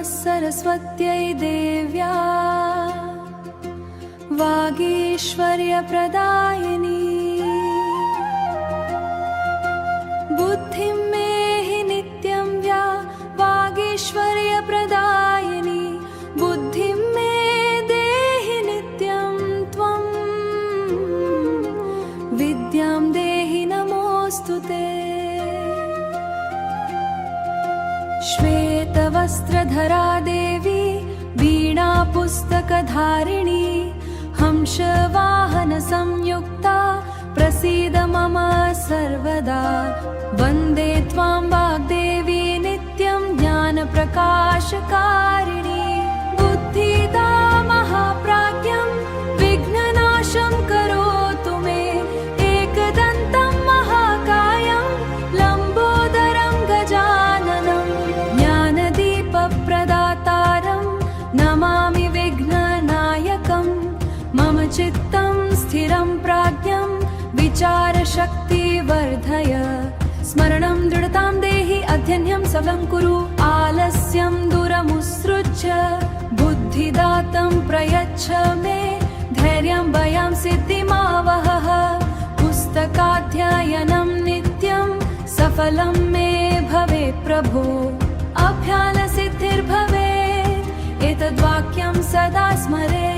सरस्वत्यै देव्या वागीश्वर्यप्रदायिनी बुद्धिं मे हि नित्यं व्या वागीश्वर्यप्रदायिनी बुद्धिं मे देहि नित्यं त्वं विद्यां देहि नमोऽस्तु ते। श्वेतवस्त्रधरा देवी वीणा पुस्तकधारिणी हंसवाहन संयुक्ता प्रसीद मम सर्वदा। वन्दे त्वां वाग्देवी नित्यं ज्ञानप्रकाशकारिणी बुद्धिदा महाप्राज्ञं विघ्ननाशं करोतु मे। एकदन्तं महाकायं लम्बोदरं गजाननं ज्ञानदीपप्रदातारं नमामि विघ्ननायकं। मम चित्तं स्थिरं प्राज्ञं विचारशक्तिवर्धय। स्मरणं दृढतां देहि अध्ययनं सबलं कुरु। आलस्यं दूरमुत्सृज्य बुद्धिदातं प्रयच्छ मे। धैर्यं भयं सिद्धिमावहः पुस्तकाध्ययनं नित्यं सफलं मे भवेत् प्रभो। अभ्यालसिद्धिर्भवेत् एतद्वाक्यं सदा स्मरे।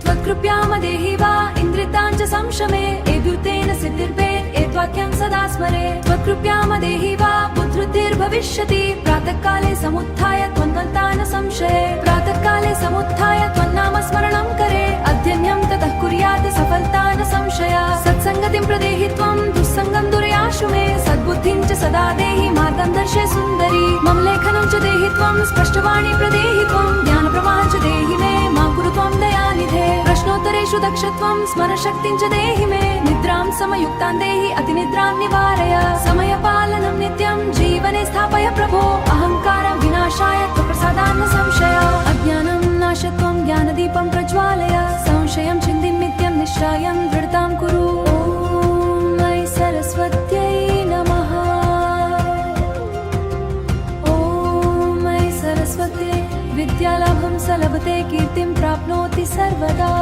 त्वत्कृपयामदेहि वा इन्द्रिताञ्च संशमे एद्युतेन सिद्धिर्भेत् एतद्वाक्यं सदा स्मरे। त्वत्कृपयामदेहि वा बुद्धिर्भविष्यति प्रातःकाले समुत्थाय त्वन्वन्ता न संशये। प्रातःकाले समुत्थाय त्वन्नाम स्मरणं करे अध्ययनं ततः कुर्यात् सफलता न संशया। सत्सङ्गतिं प्रदेहि त्वं दुःसङ्गं दुरयाशु मे। सद्बुद्धिं च सदा देहि मार्गं दर्शय सुन्दरी। मम लेखनं च देहि त्वं स्पष्टवाणी प्रदेहि त्वं ज्ञानप्रवाहं च देहि मे। मां कुरु त्वं दयानिधे प्रश्नोत्तरेषु दक्षत्वं स्मरणशक्तिं च देहि मे। निद्रां समयुक्तां देहि अतिनिद्रां निवारय। समयपालनं नित्यं जीवने स्थापय प्रभो। अहङ्कारं विनाशाय त्वत्प्रसादान्न संशय। अज्ञानं नाशत्वं ज्ञानदीपं प्रज्वालय। संशयं छिन्दिं नित्यं निश्चयं दृढतां कुरु। ॐ ऐ सरस्वत्यै नमः। ॐ ऐ सरस्वत्यै विद्यालाभं स लभते कीर्तिं प्राप्नोति सर्वदा।